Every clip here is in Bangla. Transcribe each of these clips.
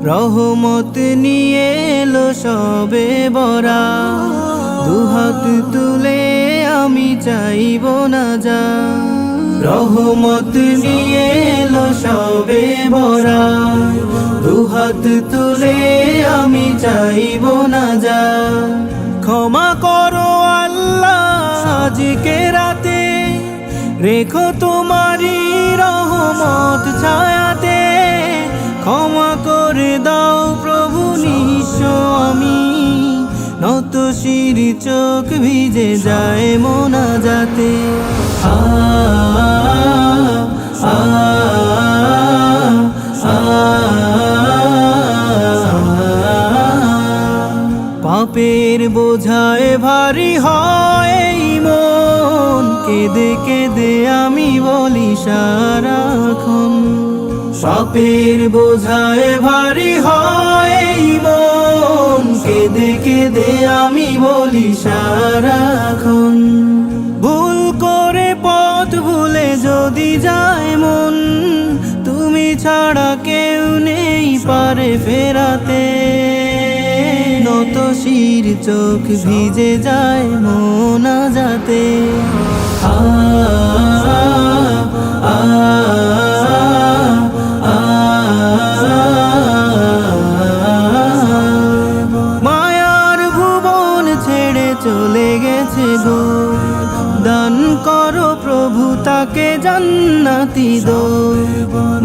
রহমত নিয়ে এলো সবে বরা, দুহাত তুলে আমি চাইব না যা। রহমত নিয়ে এলো সবে বরা, দুহাত তুলে আমি চাইব না যা। ক্ষমা করো আল্লাহ আজকে রাতে, রেখো তোমারি রহমত ছায়াতে। ক্ষমা করে দাও প্রভু নিঃস্ব আমি, নত শির চোখ ভিজে যায় মোনাজাতে। আ আ পাপের বোঝায় ভারী হয় এই মন, কেঁদে কেঁদে আমি বলি সারাক্ষণ। পাপের বোঝায় ভারী হয় এই মন, কেঁদে কেঁদে আমি বলি সারাক্ষণ। ভুল করে পথ ভুলে যদি যায় মন, তুমি ছাড়া কেউ নেই পারে ফেরাতে। নত শির চোখ ভিজে যায় মোনাজাতে। আ আ মায়ার ভুবন ছেড়ে চলে গেছে গো, দান করো প্রভু তাকে জান্নাতি দো।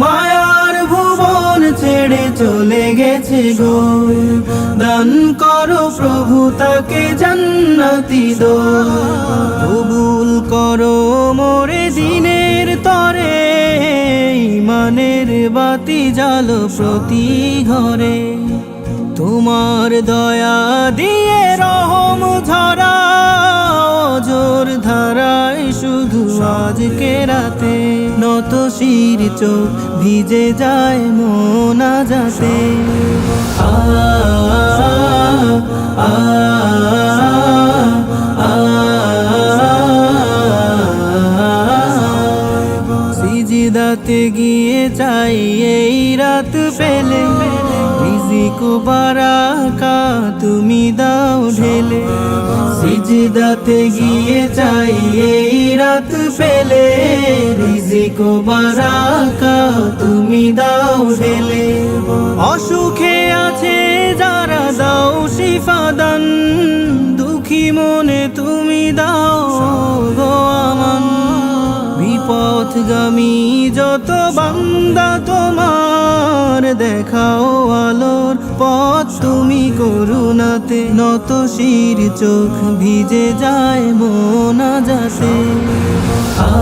মায়ার ভুবন ছেড়ে চলে গেছে গো, দান করো প্রভু তাকে জান্নাতি দো। কবুল করো মোরে দিনের তরে, ইমানের বাতি জ্বালো প্রতি ঘরে। তোমার দয়া দিয়ে রহম ঝরা, অঝোর ধারায় শুধু আজকে রাতে। নত শির চোখ ভিজে যায় মোনাজাতে। আ আ সিজদাতে গিয়ে চাই এই রাত পেলে, রিজিক বারাকা তুমি দাও ঢেলে। সিজদাতে গিয়ে চাই এই রাত পেলে, রিজিক বারাকা তুমি দাও ঢেলে। অসুখে আছে যারা দাও শিফা দান, দুঃখী মনে তুমি দাও গো আমান। বিপথগামী যত বান্দা তোমার, দেখাও আলোর পথ তুমি করুণাতে। নত শির চোখ ভিজে যায় মোনাজাতে। আ